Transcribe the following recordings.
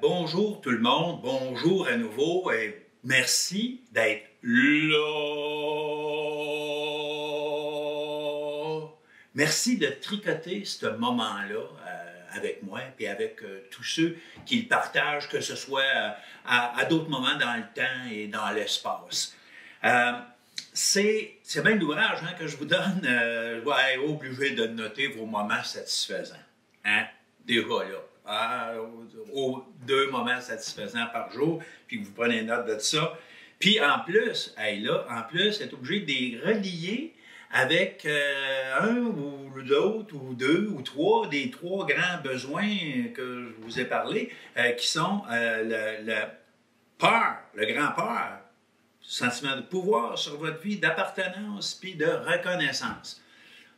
Bonjour tout le monde, bonjour à nouveau et merci d'être là. Merci de tricoter ce moment-là avec moi et avec tous ceux qui le partagent, que ce soit à d'autres moments dans le temps et dans l'espace. C'est bien l'ouvrage que je vous donne. Je vais être obligé de noter vos moments satisfaisants. Déjà là. Aux 2 moments satisfaisants par jour, puis que vous prenez note de ça. Puis en plus, être obligé de les relier avec un ou l'autre, ou 2 ou 3, des 3 grands besoins que je vous ai parlé, qui sont le peur, le grand peur, sentiment de pouvoir sur votre vie, d'appartenance, puis de reconnaissance.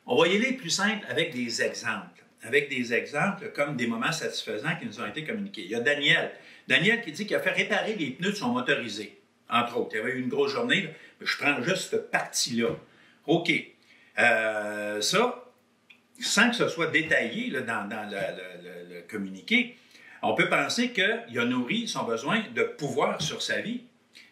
On va y aller plus simple avec des exemples. Avec des exemples comme des moments satisfaisants qui nous ont été communiqués. Il y a Daniel. Daniel qui dit qu'il a fait réparer les pneus de son motorisé, entre autres. Il y avait eu une grosse journée, là, mais je prends juste cette partie-là. OK. Ça, sans que ce soit détaillé là, dans le communiqué, on peut penser qu'il a nourri son besoin de pouvoir sur sa vie.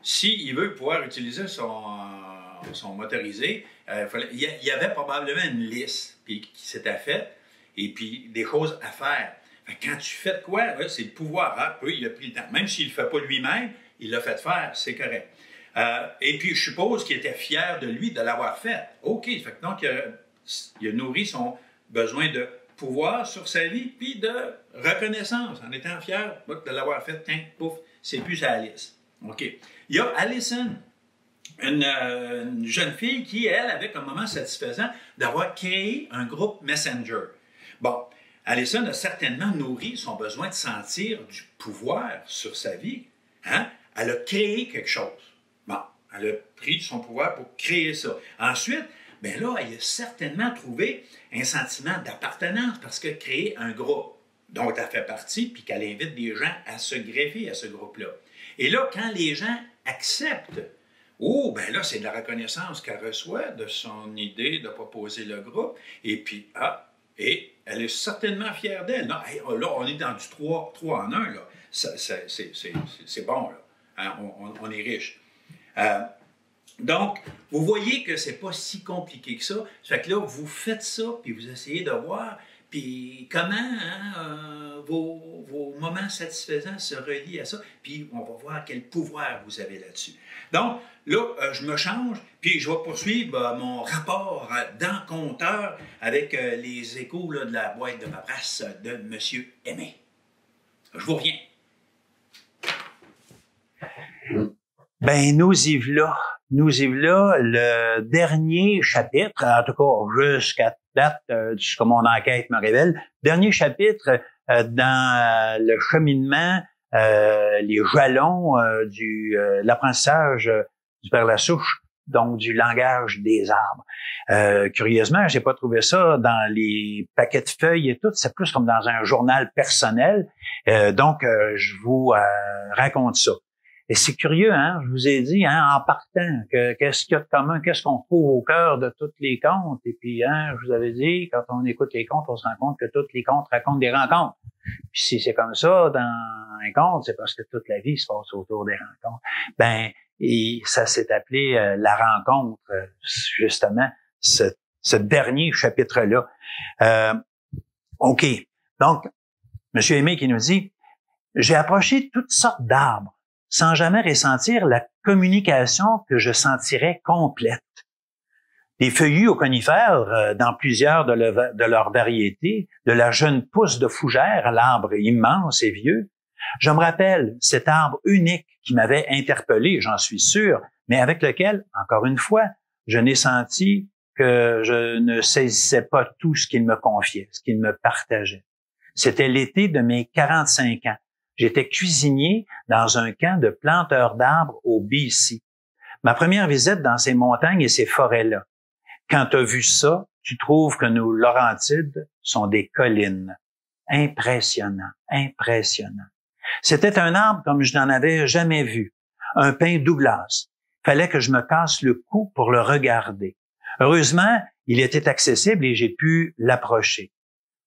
S'il veut pouvoir utiliser son motorisé, il y avait probablement une liste qui s'était faite, et puis des choses à faire. Quand tu fais de quoi, c'est le pouvoir. Il a pris le temps. Même s'il ne le fait pas lui-même, il l'a fait faire, c'est correct. Et puis, je suppose qu'il était fier de lui de l'avoir fait. OK. Donc, il a nourri son besoin de pouvoir sur sa vie, puis de reconnaissance, en étant fier de l'avoir fait. Tiens, pouf, c'est plus à Alice. OK. Il y a Allison, une jeune fille qui, elle, avait comme moment satisfaisant d'avoir créé un groupe Messenger. Bon, Allison a certainement nourri son besoin de sentir du pouvoir sur sa vie. Elle a créé quelque chose. Bon, elle a pris son pouvoir pour créer ça. Ensuite, elle a certainement trouvé un sentiment d'appartenance parce qu'elle a créé un groupe dont elle fait partie puis qu'elle invite des gens à se greffer à ce groupe-là. Et là, quand les gens acceptent, là, c'est de la reconnaissance qu'elle reçoit de son idée de proposer le groupe. Et puis, et elle est certainement fière d'elle. Là, on est dans du 3 en 1. Là. C'est bon. Là. On est riche. Donc, vous voyez que c'est pas si compliqué que ça. Ça fait que là, vous faites ça, puis vous essayez de voir puis comment vos moments satisfaisants se relient à ça. Puis on va voir quel pouvoir vous avez là-dessus. Donc, là, je me change, puis je vais poursuivre mon rapport d'enconteur avec les échos là, de la boîte de paperasse de M. Aimé. Je vous reviens. Nous y voilà. Le dernier chapitre, en tout cas jusqu'à date, jusqu'à mon enquête me révèle, dernier chapitre dans le cheminement, les jalons l'apprentissage du Père Lassouche, donc du langage des arbres. Curieusement, j'ai pas trouvé ça dans les paquets de feuilles et tout, c'est plus comme dans un journal personnel. Donc, je vous raconte ça. Et c'est curieux, je vous ai dit, en partant, qu'est-ce qu'il y a de commun, qu'est-ce qu'on trouve au cœur de tous les contes. Et puis, je vous avais dit, quand on écoute les contes, on se rend compte que tous les contes racontent des rencontres. Puis si c'est comme ça dans un conte, c'est parce que toute la vie se passe autour des rencontres. Et ça s'est appelé la rencontre, justement, ce dernier chapitre-là. OK. Donc, M. Aimé qui nous dit, j'ai approché toutes sortes d'arbres, sans jamais ressentir la communication que je sentirais complète. Des feuillus aux conifères, dans plusieurs de leurs variétés, de la jeune pousse de fougère à l'arbre immense et vieux. Je me rappelle cet arbre unique qui m'avait interpellé, j'en suis sûr, mais avec lequel, encore une fois, je n'ai senti que je ne saisissais pas tout ce qu'il me confiait, ce qu'il me partageait. C'était l'été de mes 45 ans. J'étais cuisinier dans un camp de planteurs d'arbres au BC. Ma première visite dans ces montagnes et ces forêts-là. Quand tu as vu ça, tu trouves que nos Laurentides sont des collines. Impressionnant, impressionnant. C'était un arbre comme je n'en avais jamais vu. Un pin Douglas. Fallait que je me casse le cou pour le regarder. Heureusement, il était accessible et j'ai pu l'approcher.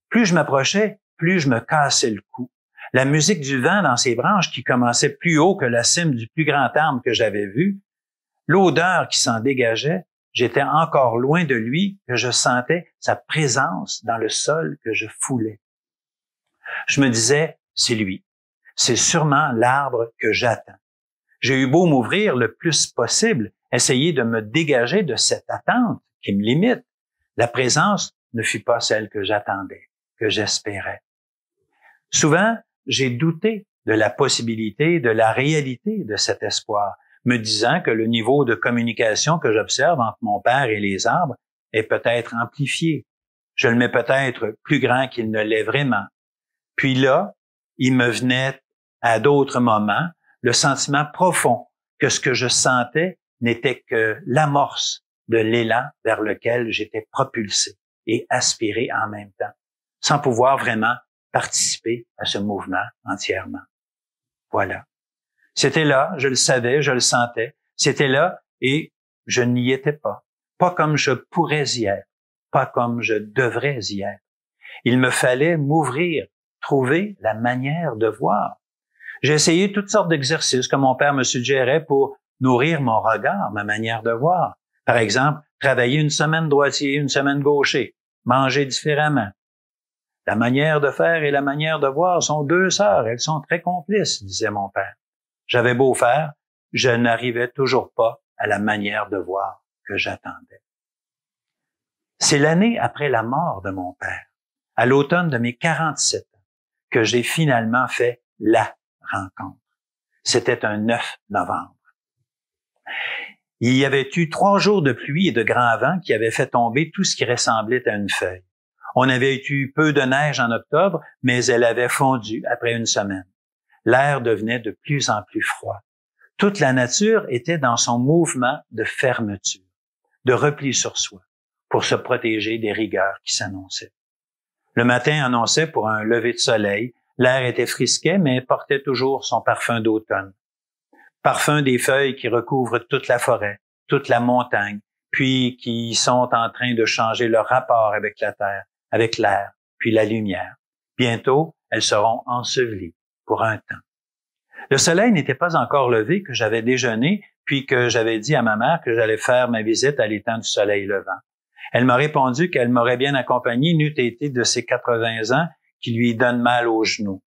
Plus je m'approchais, plus je me cassais le cou. La musique du vent dans ses branches qui commençait plus haut que la cime du plus grand arbre que j'avais vu, l'odeur qui s'en dégageait, j'étais encore loin de lui que je sentais sa présence dans le sol que je foulais. Je me disais, c'est lui. C'est sûrement l'arbre que j'attends. J'ai eu beau m'ouvrir le plus possible, essayer de me dégager de cette attente qui me limite. La présence ne fut pas celle que j'attendais, que j'espérais. Souvent, j'ai douté de la possibilité, de la réalité de cet espoir, me disant que le niveau de communication que j'observe entre mon père et les arbres est peut-être amplifié. Je le mets peut-être plus grand qu'il ne l'est vraiment. Puis là, il me venait à d'autres moments le sentiment profond que ce que je sentais n'était que l'amorce de l'élan vers lequel j'étais propulsé et aspiré en même temps, sans pouvoir vraiment participer à ce mouvement entièrement. Voilà. C'était là, je le savais, je le sentais. C'était là et je n'y étais pas. Pas comme je pourrais y être, pas comme je devrais y être. Il me fallait m'ouvrir, trouver la manière de voir. J'ai essayé toutes sortes d'exercices que mon père me suggérait pour nourrir mon regard, ma manière de voir. Par exemple, travailler une semaine droitier, une semaine gaucher, manger différemment. La manière de faire et la manière de voir sont deux sœurs, elles sont très complices, disait mon père. J'avais beau faire, je n'arrivais toujours pas à la manière de voir que j'attendais. C'est l'année après la mort de mon père, à l'automne de mes 47 ans, que j'ai finalement fait la rencontre. C'était un 9 novembre. Il y avait eu 3 jours de pluie et de grand vent qui avaient fait tomber tout ce qui ressemblait à une feuille. On avait eu peu de neige en octobre, mais elle avait fondu après une semaine. L'air devenait de plus en plus froid. Toute la nature était dans son mouvement de fermeture, de repli sur soi, pour se protéger des rigueurs qui s'annonçaient. Le matin annonçait pour un lever de soleil, l'air était frisquet, mais portait toujours son parfum d'automne. Parfum des feuilles qui recouvrent toute la forêt, toute la montagne, puis qui sont en train de changer leur rapport avec la terre, avec l'air, puis la lumière. Bientôt, elles seront ensevelies pour un temps. Le soleil n'était pas encore levé que j'avais déjeuné, puis que j'avais dit à ma mère que j'allais faire ma visite à l'étang du soleil levant. Elle m'a répondu qu'elle m'aurait bien accompagné n'eût été de ses 80 ans qui lui donnent mal aux genoux.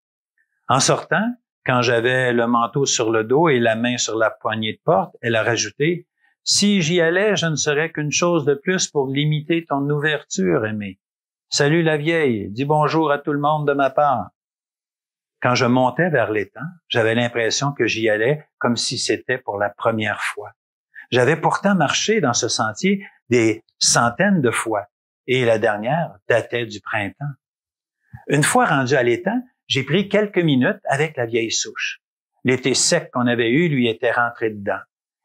En sortant, quand j'avais le manteau sur le dos et la main sur la poignée de porte, elle a rajouté « Si j'y allais, je ne serais qu'une chose de plus pour limiter ton ouverture, Aimé. Salut la vieille, dis bonjour à tout le monde de ma part. » Quand je montais vers l'étang, j'avais l'impression que j'y allais comme si c'était pour la première fois. J'avais pourtant marché dans ce sentier des centaines de fois, et la dernière datait du printemps. Une fois rendu à l'étang, j'ai pris quelques minutes avec la vieille souche. L'été sec qu'on avait eu lui était rentré dedans.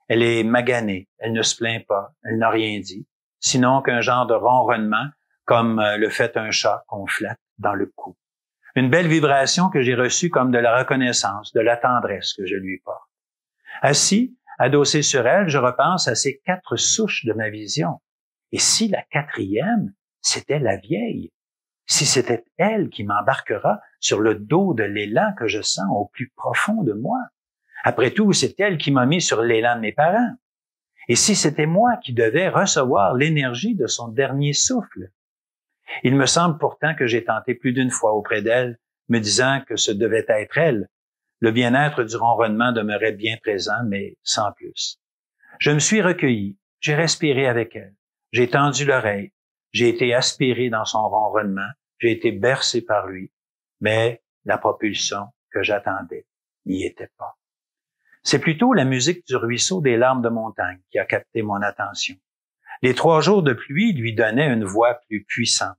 Elle est maganée, elle ne se plaint pas, elle n'a rien dit, sinon qu'un genre de ronronnement comme le fait un chat qu'on flatte dans le cou. Une belle vibration que j'ai reçue comme de la reconnaissance, de la tendresse que je lui porte. Assis, adossé sur elle, je repense à ces 4 souches de ma vision. Et si la 4e, c'était la vieille? Si c'était elle qui m'embarquera sur le dos de l'élan que je sens au plus profond de moi? Après tout, c'est elle qui m'a mis sur l'élan de mes parents. Et si c'était moi qui devais recevoir l'énergie de son dernier souffle? Il me semble pourtant que j'ai tenté plus d'une fois auprès d'elle, me disant que ce devait être elle. Le bien-être du ronronnement demeurait bien présent, mais sans plus. Je me suis recueilli, j'ai respiré avec elle, j'ai tendu l'oreille, j'ai été aspiré dans son ronronnement, j'ai été bercé par lui, mais la propulsion que j'attendais n'y était pas. C'est plutôt la musique du ruisseau des larmes de montagne qui a capté mon attention. Les 3 jours de pluie lui donnaient une voix plus puissante.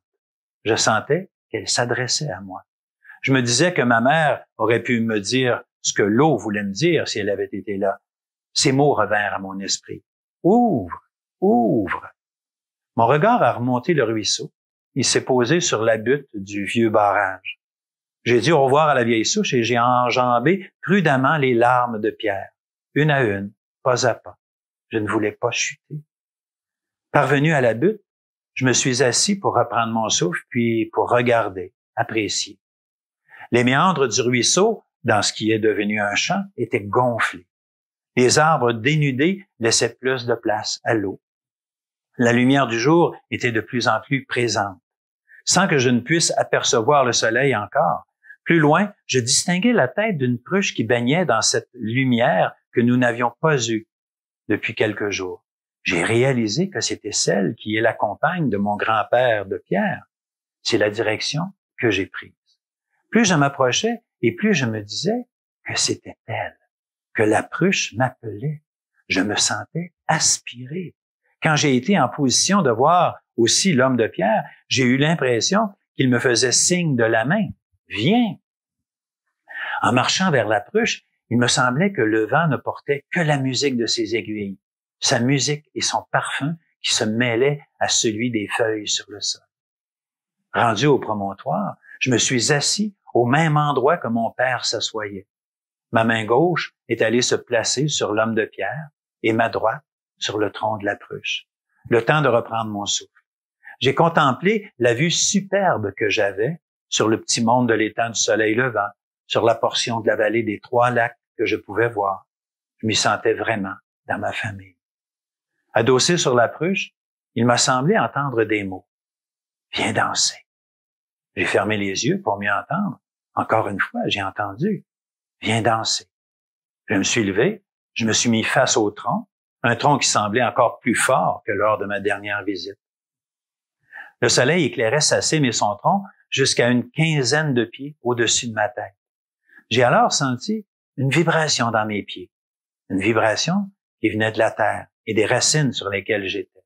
Je sentais qu'elle s'adressait à moi. Je me disais que ma mère aurait pu me dire ce que l'eau voulait me dire si elle avait été là. Ces mots revinrent à mon esprit. Ouvre, ouvre. Mon regard a remonté le ruisseau. Il s'est posé sur la butte du vieux barrage. J'ai dit au revoir à la vieille souche et j'ai enjambé prudemment les larmes de pierre, une à une, pas à pas. Je ne voulais pas chuter. Parvenu à la butte, je me suis assis pour reprendre mon souffle, puis pour regarder, apprécier. Les méandres du ruisseau, dans ce qui est devenu un champ, étaient gonflés. Les arbres dénudés laissaient plus de place à l'eau. La lumière du jour était de plus en plus présente. Sans que je ne puisse apercevoir le soleil encore, plus loin, je distinguais la tête d'une pruche qui baignait dans cette lumière que nous n'avions pas eue depuis quelques jours. J'ai réalisé que c'était celle qui est la compagne de mon grand-père de Pierre. C'est la direction que j'ai prise. Plus je m'approchais et plus je me disais que c'était elle, que la pruche m'appelait. Je me sentais aspiré. Quand j'ai été en position de voir aussi l'homme de Pierre, j'ai eu l'impression qu'il me faisait signe de la main. Viens. En marchant vers la pruche, il me semblait que le vent ne portait que la musique de ses aiguilles, sa musique et son parfum qui se mêlaient à celui des feuilles sur le sol. Rendu au promontoire, je me suis assis au même endroit que mon père s'assoyait. Ma main gauche est allée se placer sur l'homme de Pierre et ma droite sur le tronc de la pruche. Le temps de reprendre mon souffle. J'ai contemplé la vue superbe que j'avais sur le petit monde de l'étang du soleil levant, sur la portion de la vallée des Trois Lacs que je pouvais voir. Je m'y sentais vraiment dans ma famille. Adossé sur la pruche, il m'a semblé entendre des mots. « Viens danser ». J'ai fermé les yeux pour mieux entendre. Encore une fois, j'ai entendu. « Viens danser ». Je me suis levé, je me suis mis face au tronc, un tronc qui semblait encore plus fort que lors de ma dernière visite. Le soleil éclairait sa cime et son tronc jusqu'à une quinzaine de pieds au-dessus de ma tête. J'ai alors senti une vibration dans mes pieds, une vibration qui venait de la terre et des racines sur lesquelles j'étais.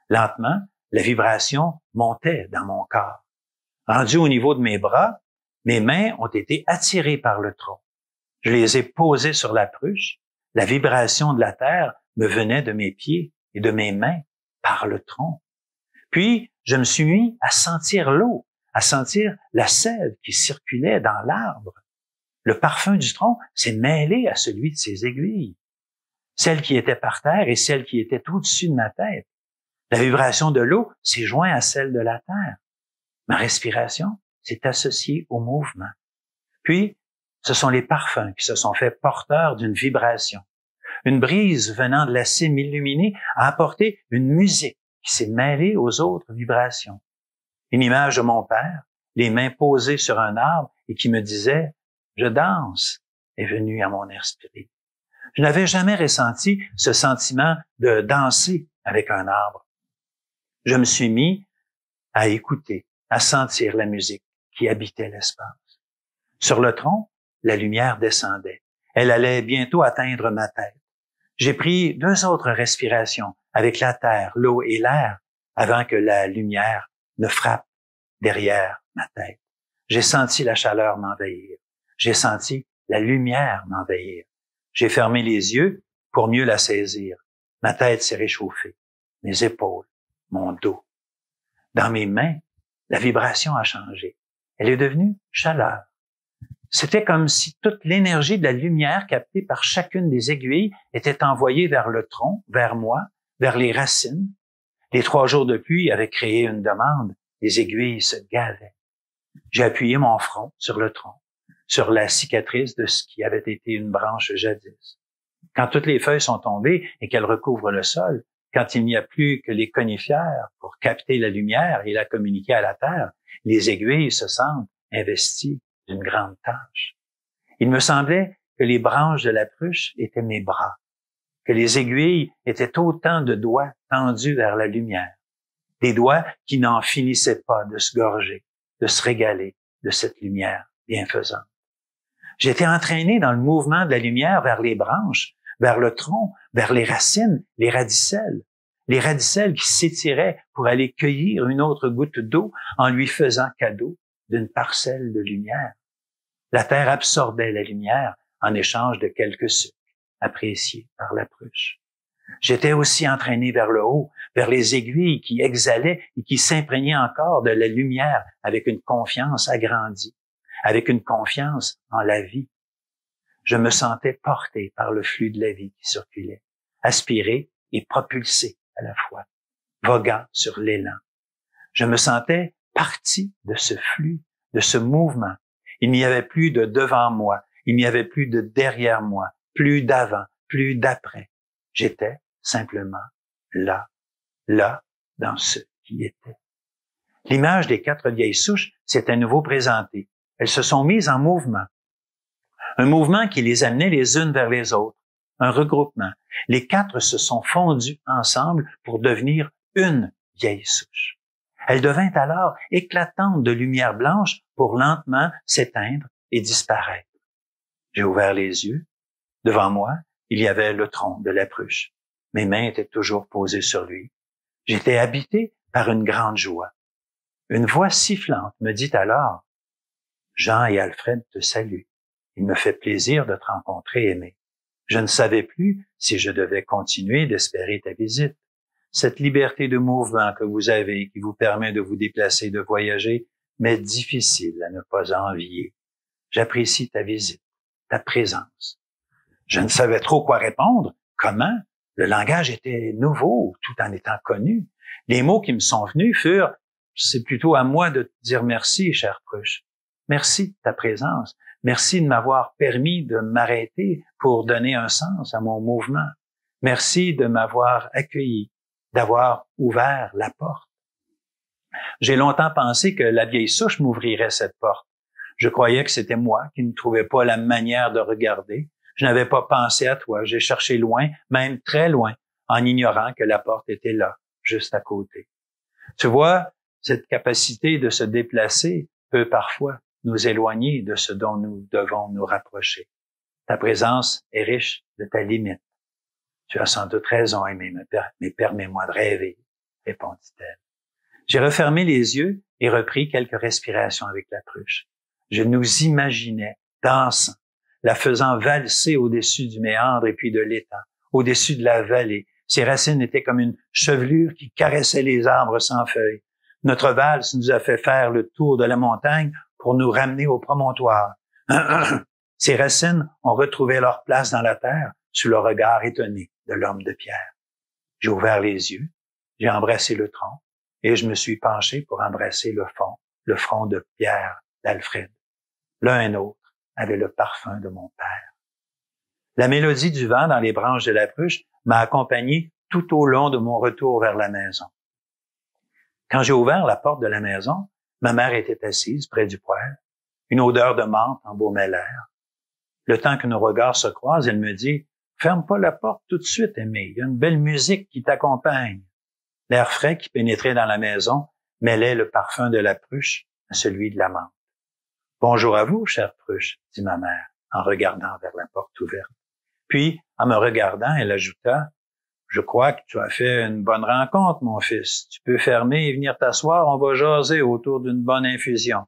Lentement, la vibration montait dans mon corps. Rendu au niveau de mes bras, mes mains ont été attirées par le tronc. Je les ai posées sur la pruche. La vibration de la terre me venait de mes pieds et de mes mains par le tronc. Puis, je me suis mis à sentir l'eau, à sentir la sève qui circulait dans l'arbre. Le parfum du tronc s'est mêlé à celui de ses aiguilles, celle qui était par terre et celle qui était au-dessus de ma tête. La vibration de l'eau s'est jointe à celle de la terre. Ma respiration s'est associée au mouvement. Puis, ce sont les parfums qui se sont fait porteurs d'une vibration. Une brise venant de la cime illuminée a apporté une musique qui s'est mêlée aux autres vibrations. Une image de mon père, les mains posées sur un arbre et qui me disait « Je danse » est venue à mon esprit. Je n'avais jamais ressenti ce sentiment de danser avec un arbre. Je me suis mis à écouter, à sentir la musique qui habitait l'espace. Sur le tronc, la lumière descendait. Elle allait bientôt atteindre ma tête. J'ai pris 2 autres respirations avec la terre, l'eau et l'air avant que la lumière ne frappe derrière ma tête. J'ai senti la chaleur m'envahir. J'ai senti la lumière m'envahir. J'ai fermé les yeux pour mieux la saisir. Ma tête s'est réchauffée, mes épaules, mon dos. Dans mes mains, la vibration a changé. Elle est devenue chaleur. C'était comme si toute l'énergie de la lumière captée par chacune des aiguilles était envoyée vers le tronc, vers moi, vers les racines. Les 3 jours de pluie avaient créé une demande. Les aiguilles se gavaient. J'ai appuyé mon front sur le tronc, sur la cicatrice de ce qui avait été une branche jadis. Quand toutes les feuilles sont tombées et qu'elles recouvrent le sol, quand il n'y a plus que les conifères pour capter la lumière et la communiquer à la terre, les aiguilles se sentent investies d'une grande tâche. Il me semblait que les branches de la pruche étaient mes bras, que les aiguilles étaient autant de doigts tendus vers la lumière, des doigts qui n'en finissaient pas de se gorger, de se régaler de cette lumière bienfaisante. J'étais entraîné dans le mouvement de la lumière vers les branches, vers le tronc, vers les racines, les radicelles qui s'étiraient pour aller cueillir une autre goutte d'eau en lui faisant cadeau d'une parcelle de lumière. La terre absorbait la lumière en échange de quelques sucres appréciés par la pruche. J'étais aussi entraîné vers le haut, vers les aiguilles qui exhalaient et qui s'imprégnaient encore de la lumière avec une confiance agrandie, avec une confiance en la vie. Je me sentais porté par le flux de la vie qui circulait, aspiré et propulsé à la fois, voguant sur l'élan. Je me sentais partie de ce flux, de ce mouvement, Il n'y avait plus de devant moi. Il n'y avait plus de derrière moi. Plus d'avant, plus d'après. J'étais simplement là, dans ce qui était. L'image des 4 vieilles souches s'est à nouveau présentée. Elles se sont mises en mouvement. Un mouvement qui les amenait les unes vers les autres. Un regroupement. Les 4 se sont fondues ensemble pour devenir une vieille souche. Elle devint alors éclatante de lumière blanche pour lentement s'éteindre et disparaître. J'ai ouvert les yeux. Devant moi, il y avait le tronc de la pruche. Mes mains étaient toujours posées sur lui. J'étais habité par une grande joie. Une voix sifflante me dit alors, « Jean et Alfred te saluent. Il me fait plaisir de te rencontrer, Aimé. Je ne savais plus si je devais continuer d'espérer ta visite. Cette liberté de mouvement que vous avez, qui vous permet de vous déplacer, de voyager, m'est difficile à ne pas envier. J'apprécie ta visite, ta présence. » Je ne savais trop quoi répondre. Comment? Le langage était nouveau, tout en étant connu. Les mots qui me sont venus furent « C'est plutôt à moi de te dire merci, chère Pruche. Merci de ta présence. Merci de m'avoir permis de m'arrêter pour donner un sens à mon mouvement. Merci de m'avoir accueilli, d'avoir ouvert la porte. » J'ai longtemps pensé que la vieille souche m'ouvrirait cette porte. Je croyais que c'était moi qui ne trouvais pas la manière de regarder. Je n'avais pas pensé à toi. J'ai cherché loin, même très loin, en ignorant que la porte était là, juste à côté. Tu vois, cette capacité de se déplacer peut parfois nous éloigner de ce dont nous devons nous rapprocher. Ta présence est riche de ta limite. Tu as sans doute raison, Aimé, mais permets-moi de rêver, répondit-elle. J'ai refermé les yeux et repris quelques respirations avec la pruche. Je nous imaginais dansant, la faisant valser au-dessus du méandre et puis de l'étang, au-dessus de la vallée. Ses racines étaient comme une chevelure qui caressait les arbres sans feuilles. Notre valse nous a fait faire le tour de la montagne pour nous ramener au promontoire. Ses racines ont retrouvé leur place dans la terre sous le regard étonné de l'homme de pierre. J'ai ouvert les yeux, j'ai embrassé le tronc et je me suis penché pour embrasser le front de Pierre, d'Alfred. L'un et l'autre avait le parfum de mon père. La mélodie du vent dans les branches de la pruche m'a accompagné tout au long de mon retour vers la maison. Quand j'ai ouvert la porte de la maison, ma mère était assise près du poêle. Une odeur de menthe embaumait l'air. Le temps que nos regards se croisent, elle me dit « Ferme pas la porte tout de suite, Aimé. Il y a une belle musique qui t'accompagne. » L'air frais qui pénétrait dans la maison mêlait le parfum de la pruche à celui de la menthe. « Bonjour à vous, chère pruche, » dit ma mère, en regardant vers la porte ouverte. Puis, en me regardant, elle ajouta « Je crois que tu as fait une bonne rencontre, mon fils. Tu peux fermer et venir t'asseoir, on va jaser autour d'une bonne infusion. »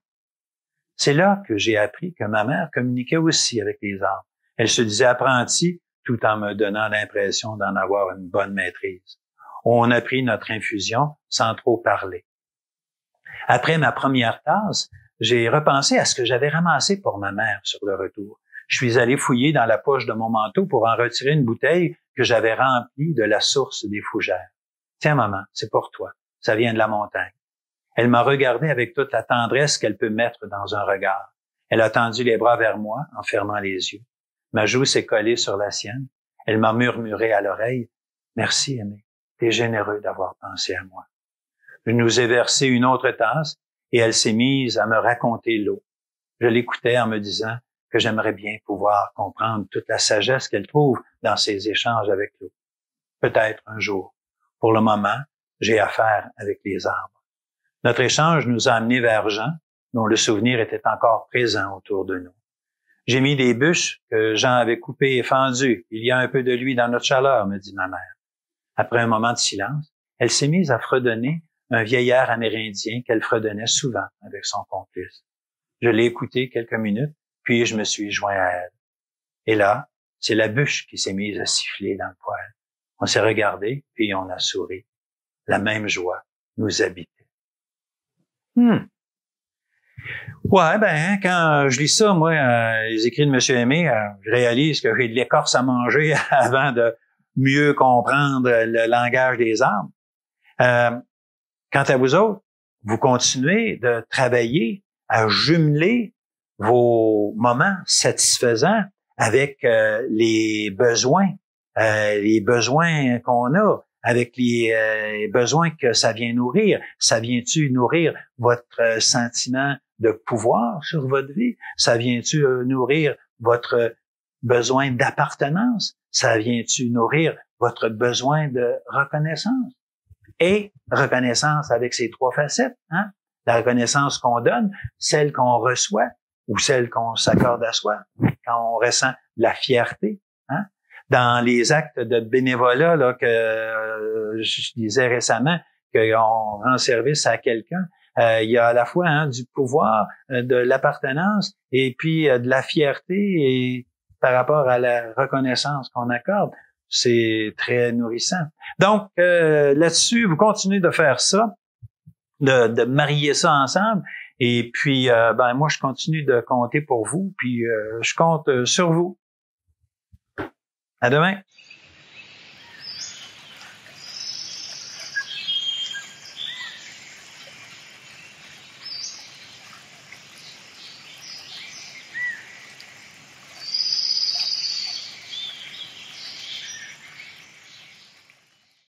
C'est là que j'ai appris que ma mère communiquait aussi avec les arbres. Elle se disait apprentie tout en me donnant l'impression d'en avoir une bonne maîtrise. On a pris notre infusion sans trop parler. Après ma première tasse, j'ai repensé à ce que j'avais ramassé pour ma mère sur le retour. Je suis allé fouiller dans la poche de mon manteau pour en retirer une bouteille que j'avais remplie de la source des fougères. « Tiens, maman, c'est pour toi. Ça vient de la montagne. » Elle m'a regardé avec toute la tendresse qu'elle peut mettre dans un regard. Elle a tendu les bras vers moi en fermant les yeux. Ma joue s'est collée sur la sienne. Elle m'a murmuré à l'oreille « Merci, Aimé. T'es généreux d'avoir pensé à moi. » Je nous ai versé une autre tasse et elle s'est mise à me raconter l'eau. Je l'écoutais en me disant que j'aimerais bien pouvoir comprendre toute la sagesse qu'elle trouve dans ses échanges avec l'eau. Peut-être un jour. Pour le moment, j'ai affaire avec les arbres. Notre échange nous a amenés vers Jean, dont le souvenir était encore présent autour de nous. J'ai mis des bûches que Jean avait coupées et fendues. Il y a un peu de lui dans notre chaleur, me dit ma mère. Après un moment de silence, elle s'est mise à fredonner un vieil air amérindien qu'elle fredonnait souvent avec son complice. Je l'ai écouté quelques minutes, puis je me suis joint à elle. Et là, c'est la bûche qui s'est mise à siffler dans le poêle. On s'est regardé, puis on a souri. La même joie nous habitait. Ouais, ben, quand je lis ça, moi, les écrits de M. Aimé, je réalise que j'ai de l'écorce à manger avant de mieux comprendre le langage des arbres. Quant à vous autres, vous continuez de travailler à jumeler vos moments satisfaisants avec les besoins qu'on a, avec les besoins que ça vient nourrir. Ça vient-tu nourrir votre sentiment de pouvoir sur votre vie? Ça vient-tu nourrir votre besoin d'appartenance? Ça vient-tu nourrir votre besoin de reconnaissance? Et reconnaissance avec ses trois facettes, hein? La reconnaissance qu'on donne, celle qu'on reçoit ou celle qu'on s'accorde à soi, quand on ressent de la fierté, hein? Dans les actes de bénévolat là, que je disais récemment, qu'on rend service à quelqu'un, il y a à la fois du pouvoir, de l'appartenance et puis de la fierté et par rapport à la reconnaissance qu'on accorde. C'est très nourrissant. Donc, là-dessus, vous continuez de faire ça, de marier ça ensemble. Et puis, moi, je continue de compter pour vous, puis je compte sur vous. À demain.